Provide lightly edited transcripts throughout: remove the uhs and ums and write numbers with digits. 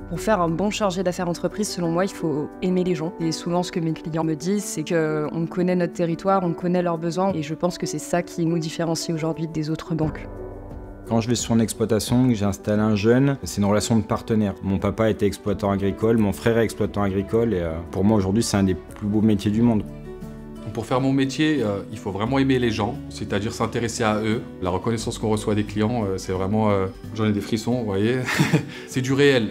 Pour faire un bon chargé d'affaires entreprise, selon moi, il faut aimer les gens. Et souvent, ce que mes clients me disent, c'est qu'on connaît notre territoire, on connaît leurs besoins. Et je pense que c'est ça qui nous différencie aujourd'hui des autres banques. Quand je vais sur une exploitation, que j'ai installé un jeune, c'est une relation de partenaire. Mon papa était exploitant agricole, mon frère est exploitant agricole. Et pour moi, aujourd'hui, c'est un des plus beaux métiers du monde. Pour faire mon métier, il faut vraiment aimer les gens, c'est-à-dire s'intéresser à eux. La reconnaissance qu'on reçoit des clients, c'est vraiment... J'en ai des frissons, vous voyez. C'est du réel.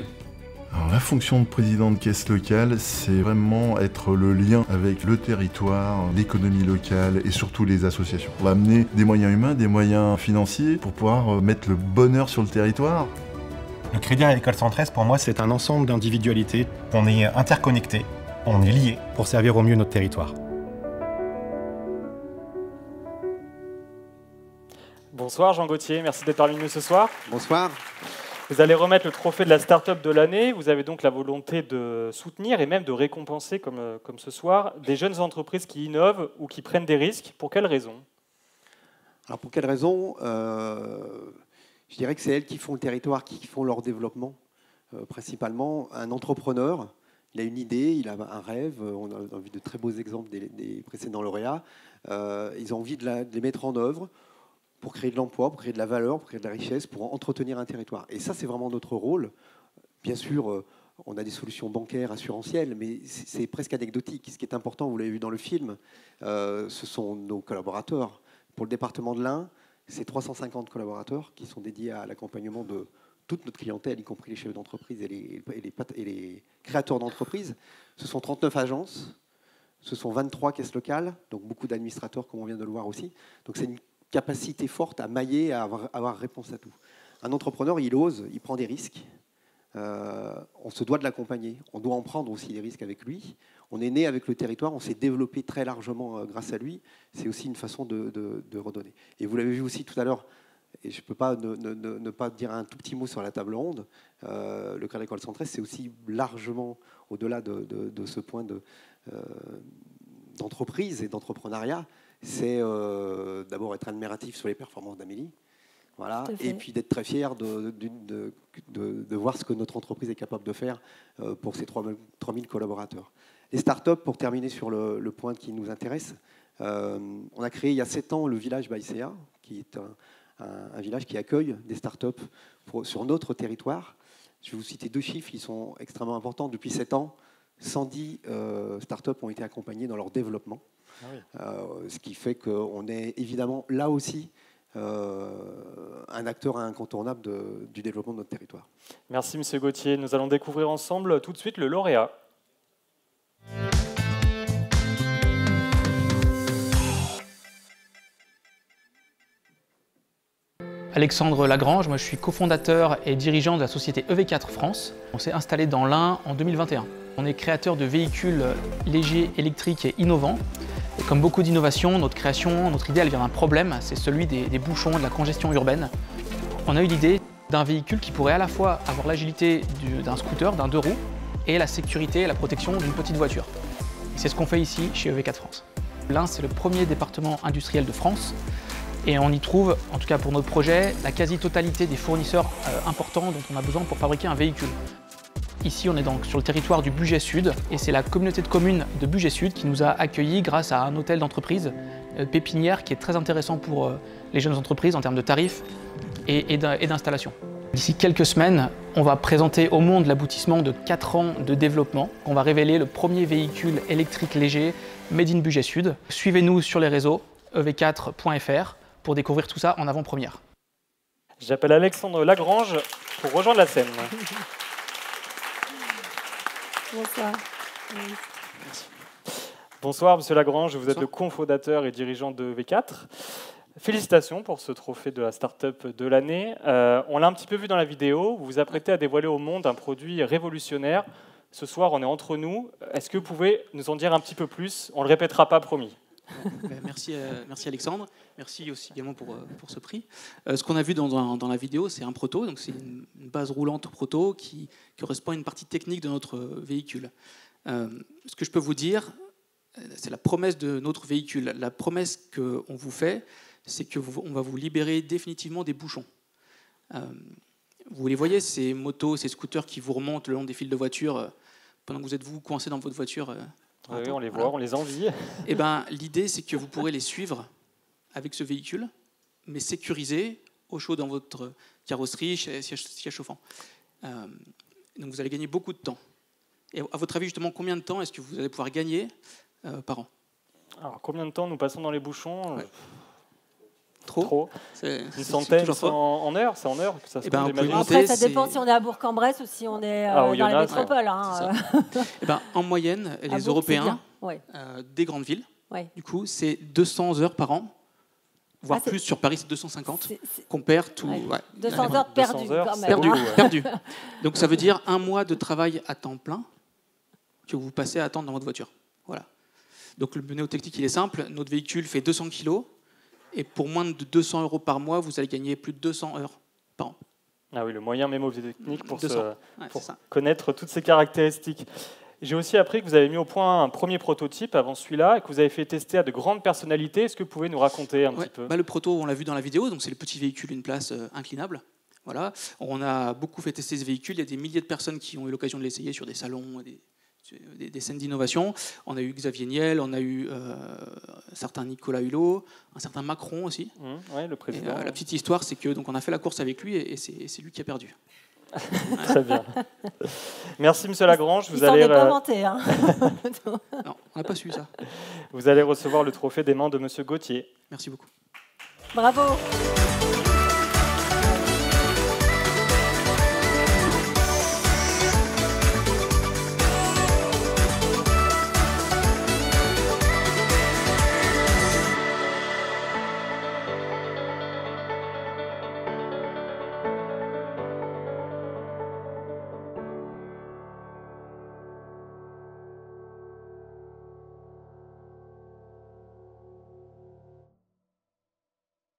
Alors, la fonction de président de caisse locale, c'est vraiment être le lien avec le territoire, l'économie locale et surtout les associations. On va amener des moyens humains, des moyens financiers pour pouvoir mettre le bonheur sur le territoire. Le Crédit Agricole Centre-Est, pour moi, c'est un ensemble d'individualités. On est interconnectés, on est liés pour servir au mieux notre territoire. Bonsoir Jean Gauthier, merci d'être parmi nous ce soir. Bonsoir. Vous allez remettre le trophée de la start-up de l'année. Vous avez donc la volonté de soutenir et même de récompenser, comme ce soir, des jeunes entreprises qui innovent ou qui prennent des risques. Pour quelles raisons? Alors pour quelles raisons Je dirais que c'est elles qui font le territoire, qui font leur développement. Principalement, un entrepreneur, il a une idée, il a un rêve. On a vu de très beaux exemples des précédents lauréats. Ils ont envie de les mettre en œuvre pour créer de l'emploi, pour créer de la valeur, pour créer de la richesse, pour entretenir un territoire. Et ça, c'est vraiment notre rôle. Bien sûr, on a des solutions bancaires, assurantielles, mais c'est presque anecdotique. Ce qui est important, vous l'avez vu dans le film, ce sont nos collaborateurs. Pour le département de l'Ain, c'est 350 collaborateurs qui sont dédiés à l'accompagnement de toute notre clientèle, y compris les chefs d'entreprise et les créateurs d'entreprises. Ce sont 39 agences, ce sont 23 caisses locales, donc beaucoup d'administrateurs, comme on vient de le voir aussi. Donc c'est une capacité forte à mailler, à avoir réponse à tout. Un entrepreneur, il ose, il prend des risques. On se doit de l'accompagner. On doit en prendre aussi des risques avec lui. On est né avec le territoire, on s'est développé très largement grâce à lui. C'est aussi une façon de redonner. Et vous l'avez vu aussi tout à l'heure, et je ne peux pas ne pas dire un tout petit mot sur la table ronde. Le Crédit Agricole Centre-Est, c'est aussi largement au-delà de ce point d'entreprise et d'entrepreneuriat. C'est d'abord être admiratif sur les performances d'Amélie, voilà, et puis d'être très fier de voir ce que notre entreprise est capable de faire pour ses 3000 collaborateurs. Les startups, pour terminer sur le point qui nous intéresse, on a créé il y a 7 ans le village Baïséa, qui est un village qui accueille des startups sur notre territoire. Je vais vous citer 2 chiffres, ils sont extrêmement importants. Depuis 7 ans, 110 startups ont été accompagnées dans leur développement. Ah oui. Ce qui fait qu'on est évidemment là aussi un acteur incontournable du développement de notre territoire. Merci M. Gauthier. Nous allons découvrir ensemble tout de suite le lauréat. Alexandre Lagrange, moi je suis cofondateur et dirigeant de la société EV4 France. On s'est installé dans l'Ain en 2021. On est créateur de véhicules légers, électriques et innovants. Et comme beaucoup d'innovations, notre création, notre idée, elle vient d'un problème, c'est celui des bouchons, de la congestion urbaine. On a eu l'idée d'un véhicule qui pourrait à la fois avoir l'agilité d'un scooter, d'un 2 roues, et la sécurité et la protection d'une petite voiture. C'est ce qu'on fait ici chez EV4 France. L'Ain, c'est le premier département industriel de France. Et on y trouve, en tout cas pour notre projet, la quasi-totalité des fournisseurs importants dont on a besoin pour fabriquer un véhicule. Ici, on est donc sur le territoire du Bugey Sud, et c'est la communauté de communes de Bugey Sud qui nous a accueillis grâce à un hôtel d'entreprise, Pépinière, qui est très intéressant pour les jeunes entreprises en termes de tarifs et d'installation. D'ici quelques semaines, on va présenter au monde l'aboutissement de 4 ans de développement. On va révéler le premier véhicule électrique léger Made in Bugey Sud. Suivez-nous sur les réseaux ev4.fr pour découvrir tout ça en avant-première. J'appelle Alexandre Lagrange pour rejoindre la scène. Bonsoir. Merci. Bonsoir, Monsieur Lagrange. Vous êtes le cofondateur et dirigeant de V4. Félicitations pour ce trophée de la start-up de l'année. On l'a un petit peu vu dans la vidéo. Vous vous apprêtez à dévoiler au monde un produit révolutionnaire. Ce soir, on est entre nous. Est-ce que vous pouvez nous en dire un petit peu plus? On ne le répétera pas, promis. Merci Alexandre, merci aussi également pour ce prix. Ce qu'on a vu dans la vidéo, c'est un proto, donc c'est une base roulante proto qui correspond à une partie technique de notre véhicule. Ce que je peux vous dire, c'est la promesse de notre véhicule. La promesse qu'on vous fait, c'est qu'on va vous libérer définitivement des bouchons. Vous les voyez, ces motos, ces scooters qui vous remontent le long des fils de voiture pendant que vous êtes coincé dans votre voiture. Oui, on les voit, on les envie. Eh ben, l'idée, c'est que vous pourrez les suivre avec ce véhicule, mais sécurisé, au chaud dans votre carrosserie, siège chauffant. Donc vous allez gagner beaucoup de temps. Et à votre avis, justement, combien de temps est-ce que vous allez pouvoir gagner par an? Alors, combien de temps nous passons dans les bouchons? Trop. Une centaine en heure? C'est en heure que ça se passe. Après, ça dépend si on est à Bourg-en-Bresse ou si on est dans la métropole. Hein. En moyenne, les Européens des grandes villes, du coup, c'est 200 heures par an, voire plus. Sur Paris, c'est 250. Qu'on perd tout. 200 heures perdues, quand même. Perdues. Donc ça veut dire un mois de travail à temps plein que vous passez à attendre dans votre voiture. Voilà. Donc le mnémotechnique, il est simple. Notre véhicule fait 200 kilos. Et pour moins de 200 € par mois, vous allez gagner plus de 200 heures par an. Ah oui, le moyen mnémotechnique pour connaître toutes ces caractéristiques. J'ai aussi appris que vous avez mis au point un premier prototype avant celui-là et que vous avez fait tester à de grandes personnalités. Est-ce que vous pouvez nous raconter un petit peu? Le proto, on l'a vu dans la vidéo, donc c'est le petit véhicule une place inclinable. Voilà. On a beaucoup fait tester ce véhicule. Il y a des milliers de personnes qui ont eu l'occasion de l'essayer sur des salons, des scènes d'innovation. On a eu Xavier Niel, on a eu un certain Nicolas Hulot, un certain Macron aussi. Le président. La petite histoire, c'est que donc on a fait la course avec lui et c'est lui qui a perdu. Très bien. Merci, monsieur Lagrange. Vous allez pas vanté, hein. Non, on n'a pas su ça. Vous allez recevoir le trophée des mains de monsieur Gauthier. Merci beaucoup. Bravo.